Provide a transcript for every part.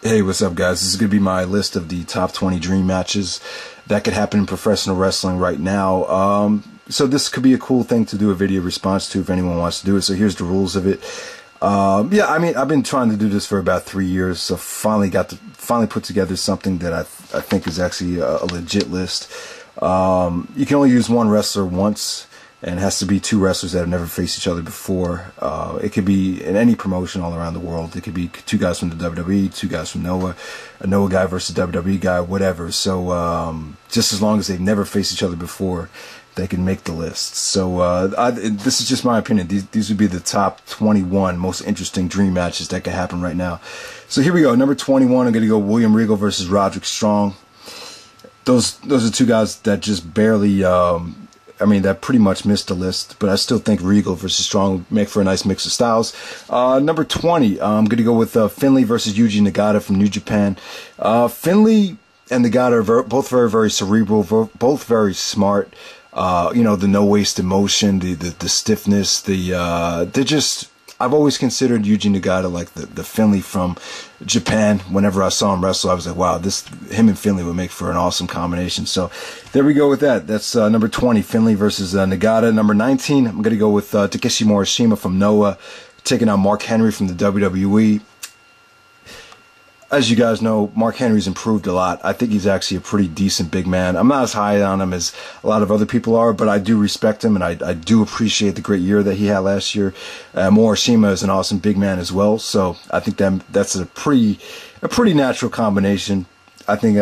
Hey, what's up, guys? This is going to be my list of the top 20 dream matches that could happen in professional wrestling right now. So this could be a cool thing to do a video response to if anyone wants to do it. So here's the rules of it. Yeah, I mean, I've been trying to do this for about 3 years, so finally put together something that I think is actually a legit list. You can only use one wrestler once, and it has to be two wrestlers that have never faced each other before. It could be in any promotion all around the world. It could be two guys from the WWE, two guys from Noah, a Noah guy versus a WWE guy, whatever. So just as long as they've never faced each other before, they can make the list. So this is just my opinion. These would be the top 21 most interesting dream matches that could happen right now. So here we go. Number 21, I'm going to go William Regal versus Roderick Strong. Those are two guys that just barely... that pretty much missed the list, but I still think Regal versus Strong would make for a nice mix of styles. Number 20, I'm going to go with Finlay versus Yuji Nagata from New Japan. Finlay and Nagata are both very, very cerebral, both very smart. The no wasted motion, the stiffness, they're just... I've always considered Yuji Nagata like the Finlay from Japan. Whenever I saw him wrestle, I was like, wow, him and Finlay would make for an awesome combination. So there we go with that. That's number 20, Finlay versus Nagata. Number 19, I'm going to go with Takeshi Morishima from Noah, taking on Mark Henry from the WWE. As you guys know, Mark Henry's improved a lot. I think he's actually a pretty decent big man. I'm not as high on him as a lot of other people are, but I do respect him, and I do appreciate the great year that he had last year. Morishima is an awesome big man as well, so I think that's a pretty natural combination. I think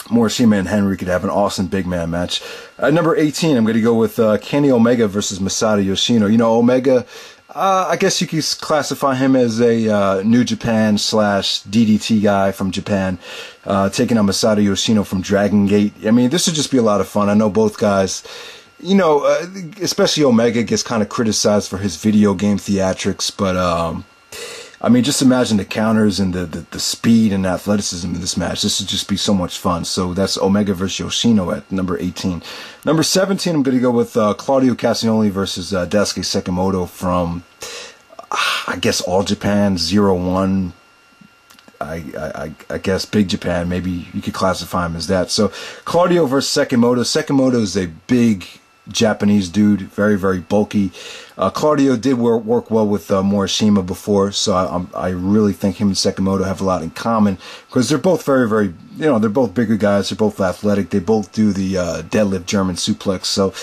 Morishima and Henry could have an awesome big man match. Number 18, I'm going to go with Kenny Omega versus Masato Yoshino. Omega... I guess you could classify him as a New Japan / DDT guy from Japan, taking on Masato Yoshino from Dragon Gate. I mean, this would just be a lot of fun. I know both guys, especially Omega gets kind of criticized for his video game theatrics, but just imagine the counters and the speed and athleticism in this match. This would just be so much fun. So that's Omega versus Yoshino at number 18. Number 17, I'm going to go with Claudio Castagnoli versus Daisuke Sekimoto from, I guess, All Japan 01. I guess Big Japan. Maybe you could classify him as that. So Claudio versus Sekimoto. Sekimoto is a big Japanese dude, very, very bulky. Claudio did work well with Morishima before, so I really think him and Sekimoto have a lot in common, because they're both very, very, they're both bigger guys, they're both athletic, they both do the deadlift German suplex, so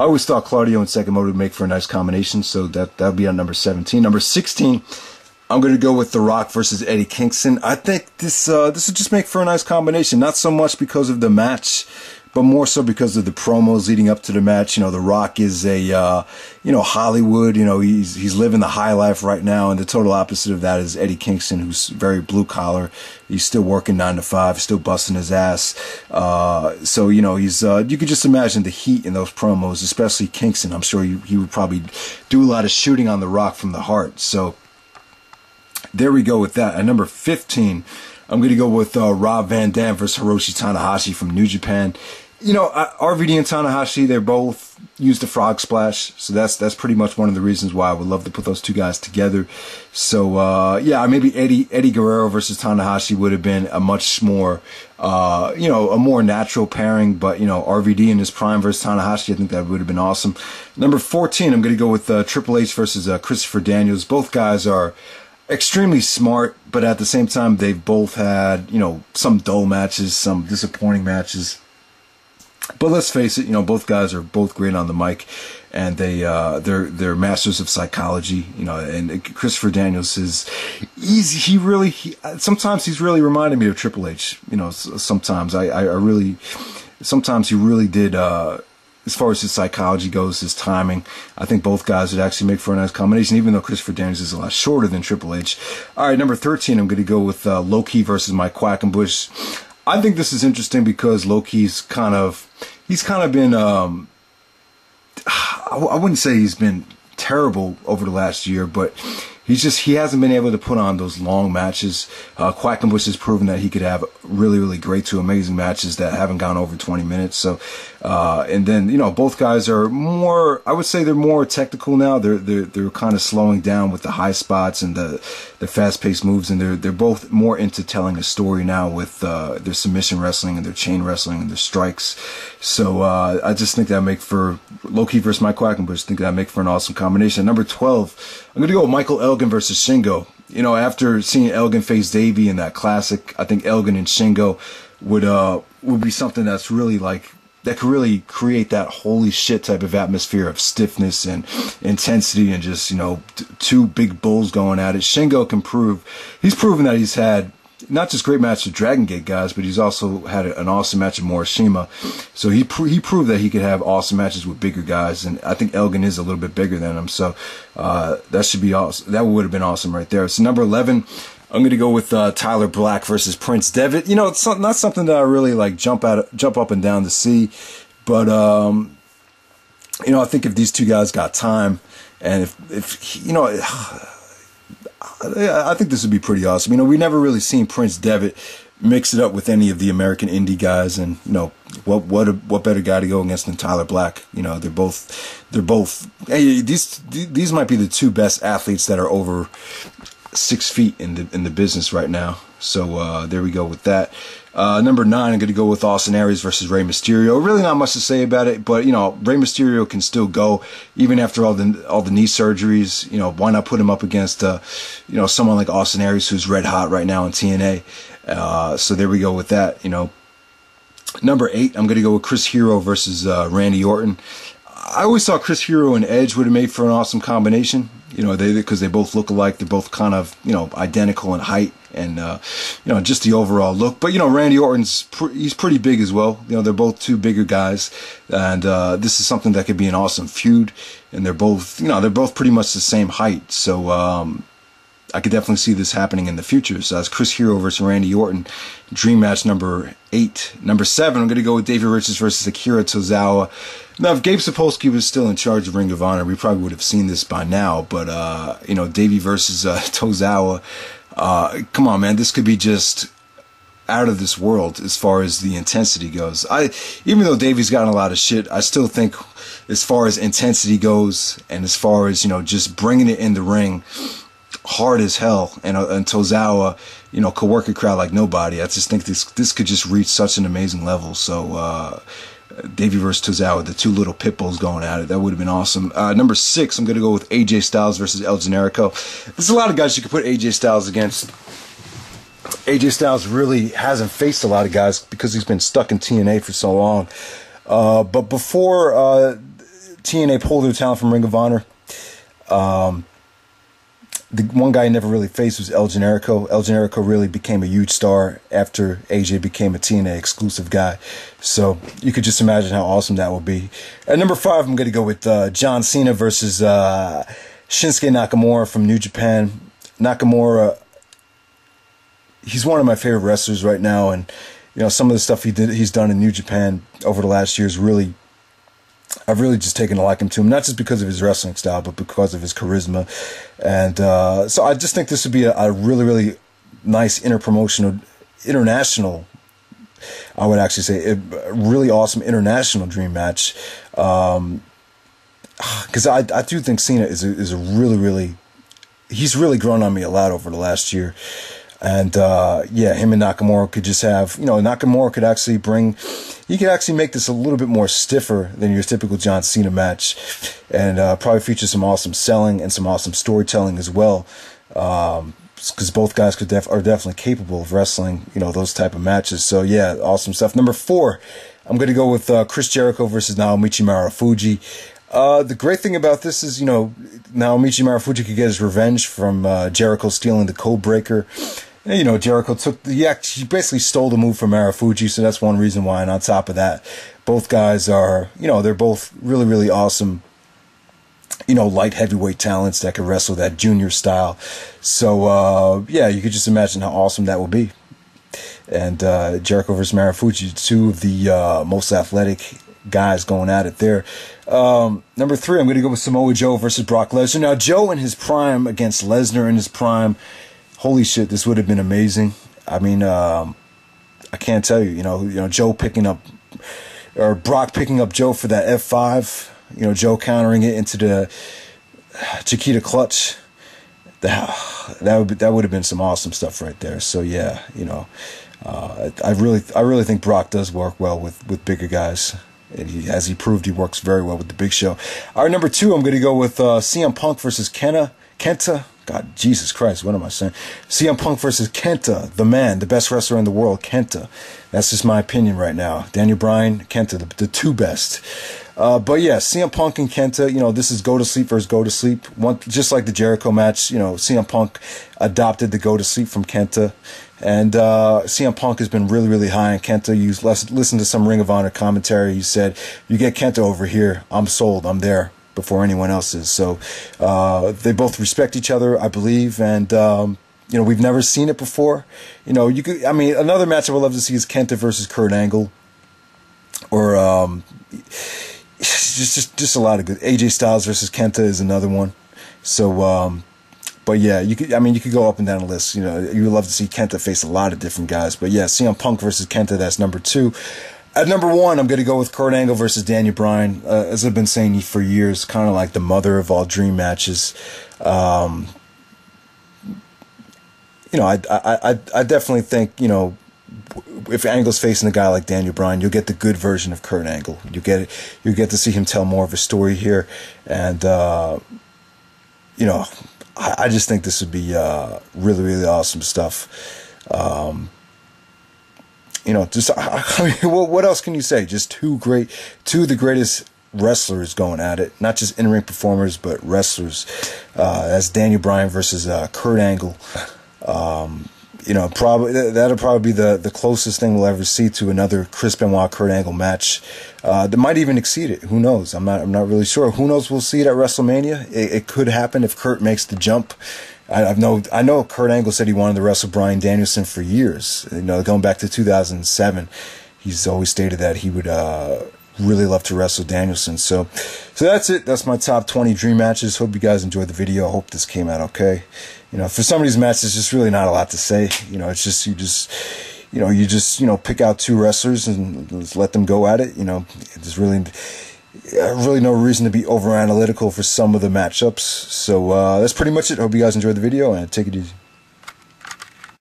I always thought Claudio and Sekimoto would make for a nice combination, so that'll be on number 17. Number 16, I'm going to go with The Rock versus Eddie Kingston. I think this would just make for a nice combination, not so much because of the match, but more so because of the promos leading up to the match. The Rock is a, Hollywood, he's living the high life right now, and the total opposite of that is Eddie Kingston, who's very blue collar. He's still working 9 to 5, still busting his ass. So, he's, you could just imagine the heat in those promos, especially Kingston. I'm sure he would probably do a lot of shooting on The Rock from the heart. So there we go with that. At number 15, I'm going to go with Rob Van Dam versus Hiroshi Tanahashi from New Japan. RVD and Tanahashi, they both used the frog splash, so that's pretty much one of the reasons why I would love to put those two guys together. So maybe Eddie Guerrero versus Tanahashi would have been a much more a more natural pairing, but RVD in his prime versus Tanahashi, I think that would have been awesome. Number 14, I'm going to go with Triple H versus Christopher Daniels. Both guys are extremely smart, but at the same time they've both had some dull matches, some disappointing matches. But let's face it, both guys are both great on the mic, and they're masters of psychology, and Christopher Daniels sometimes he's really reminded me of Triple H, sometimes sometimes he really did, as far as his psychology goes, his timing. I think both guys would actually make for a nice combination, even though Christopher Daniels is a lot shorter than Triple H. All right, number 13, I'm going to go with Low-Ki versus Mike Quackenbush. I think this is interesting because Low-Ki's kind of been, I wouldn't say he's been terrible over the last year, but he hasn't been able to put on those long matches. Quackenbush has proven that he could have really, really great to amazing matches that haven't gone over 20 minutes. So And then, you know, both guys are more, I would say they're more technical now. They're kind of slowing down with the high spots and the fast-paced moves, and they're both more into telling a story now with their submission wrestling and their chain wrestling and their strikes. So I just think that make for Low-Ki versus Mike Quackenbush. I think that make for an awesome combination. Number 12, I'm going to go with Michael Elgin versus Shingo. You know, after seeing Elgin face Davey in that classic, I think Elgin and Shingo would be something that's really like, that could really create that holy shit type of atmosphere of stiffness and intensity and just, you know, two big bulls going at it. Shingo can he's proven that he's had not just great matches with Dragon Gate guys, but he's also had an awesome match with Morishima. So he proved that he could have awesome matches with bigger guys, and I think Elgin is a little bit bigger than him. So that should be awesome. That would have been awesome right there. So number 11, I'm going to go with Tyler Black versus Prince Devitt. You know, it's not something that I really like jump up and down to see, but you know, I think if these two guys got time, and if you know, I think this would be pretty awesome. You know, we never really seen Prince Devitt mix it up with any of the American indie guys, and you know, what better guy to go against than Tyler Black? You know, they're both. Hey, these might be the two best athletes that are over 6 feet in the business right now. So there we go with that. Number 9, I'm going to go with Austin Aries versus Rey Mysterio. Really not much to say about it, but you know, Rey Mysterio can still go even after all the knee surgeries. You know, why not put him up against you know, someone like Austin Aries, who's red hot right now in TNA. So there we go with that. You know, number 8, I'm going to go with Chris Hero versus Randy Orton. I always thought Chris Hero and Edge would have made for an awesome combination. You know, because they both look alike. They're both kind of, you know, identical in height and, you know, just the overall look. But, you know, Randy Orton's, he's pretty big as well. You know, they're both two bigger guys. And this is something that could be an awesome feud. And they're both, you know, they're both pretty much the same height. So I could definitely see this happening in the future. So that's Chris Hero versus Randy Orton. Dream match number 8. Number 7, I'm going to go with David Richards versus Akira Tozawa. Now, if Gabe Sapolsky was still in charge of Ring of Honor, we probably would have seen this by now. But, you know, Davey versus Tozawa, come on, man. This could be just out of this world as far as the intensity goes. Even though Davey's gotten a lot of shit, I still think as far as intensity goes and as far as, you know, just bringing it in the ring hard as hell, and Tozawa, you know, could work a crowd like nobody. I just think this could just reach such an amazing level. So Davey versus Tozawa, the two little pit bulls going at it, that would have been awesome. Number 6, I'm going to go with AJ Styles versus El Generico. There's a lot of guys you could put AJ Styles against. AJ Styles really hasn't faced a lot of guys because he's been stuck in TNA for so long. But before TNA pulled their talent from Ring of Honor, the one guy I never really faced was El Generico. El Generico really became a huge star after AJ became a TNA exclusive guy. So you could just imagine how awesome that would be. At number 5, I'm going to go with John Cena versus Shinsuke Nakamura from New Japan. Nakamura, he's one of my favorite wrestlers right now, and you know, some of the stuff he's done in New Japan over the last year is really, I've really just taken a liking to him, not just because of his wrestling style, but because of his charisma. And so I just think this would be a really, really nice international, I would actually say, a really awesome international dream match. Because I do think Cena is a really, really, he's really grown on me a lot over the last year. And yeah, him and Nakamura could just have, you know, Nakamura could actually he could actually make this a little bit more stiffer than your typical John Cena match, and probably feature some awesome selling and some awesome storytelling as well. Because both guys are definitely capable of wrestling, you know, those type of matches. So yeah, awesome stuff. Number 4, I'm going to go with Chris Jericho versus Naomichi Marufuji. The great thing about this is, you know, Naomichi Marufuji could get his revenge from Jericho stealing the code breaker. And, you know, Jericho he basically stole the move from Marufuji, so that's one reason why. And on top of that, both guys are, you know, they're both really, really awesome, you know, light heavyweight talents that can wrestle that junior style. So, yeah, you could just imagine how awesome that would be. And Jericho versus Marufuji, two of the most athletic guys going at it there. Number 3, I'm going to go with Samoa Joe versus Brock Lesnar. Now, Joe in his prime against Lesnar in his prime, holy shit, this would have been amazing. I mean, I can't tell you, you know, Joe picking up or Brock picking up Joe for that F5. You know, Joe countering it into the Chiquita clutch. That would have been some awesome stuff right there. So yeah, you know, I really think Brock does work well with bigger guys. And as he proved, he works very well with the Big Show. All right, number 2, I'm going to go with CM Punk versus Kenta. God, Jesus Christ, what am I saying? CM Punk versus Kenta, the man, the best wrestler in the world, Kenta. That's just my opinion right now. Daniel Bryan, Kenta, the two best. But yeah, CM Punk and Kenta, you know, this is go to sleep versus go to sleep. Just like the Jericho match, you know, CM Punk adopted the go to sleep from Kenta. And CM Punk has been really, really high on Kenta. You listen to some Ring of Honor commentary. He said, you get Kenta over here, I'm sold, I'm there before anyone else is. So they both respect each other, I believe. And, you know, we've never seen it before. You know, I mean, another match I would love to see is Kenta versus Kurt Angle. Or just a lot of good. AJ Styles versus Kenta is another one. So, but yeah, you could go up and down the list. You know, you would love to see Kenta face a lot of different guys. But yeah, CM Punk versus Kenta, that's number 2. At number 1, I'm going to go with Kurt Angle versus Daniel Bryan. As I've been saying for years, kind of like the mother of all dream matches. You know, I definitely think, you know, if Angle's facing a guy like Daniel Bryan, you'll get the good version of Kurt Angle. You get to see him tell more of a story here, and you know, I just think this would be really, really awesome stuff. You know, just I mean, what else can you say? Just two of the greatest wrestlers going at it, not just in-ring performers, but wrestlers. That's Daniel Bryan versus Kurt Angle. You know, that'll probably be the closest thing we'll ever see to another Chris Benoit Kurt Angle match. That might even exceed it. Who knows? I'm not really sure. Who knows? We'll see it at WrestleMania. It could happen if Kurt makes the jump. I know Kurt Angle said he wanted to wrestle Bryan Danielson for years. You know, going back to 2007, he's always stated that he would really love to wrestle Danielson. So that's it. That's my top 20 dream matches. Hope you guys enjoyed the video. I hope this came out okay. You know, for some of these matches, there's just really not a lot to say. You know, it's just you pick out 2 wrestlers and just let them go at it. You know, there's really no reason to be over analytical for some of the matchups. So that's pretty much it. Hope you guys enjoyed the video, and take it easy.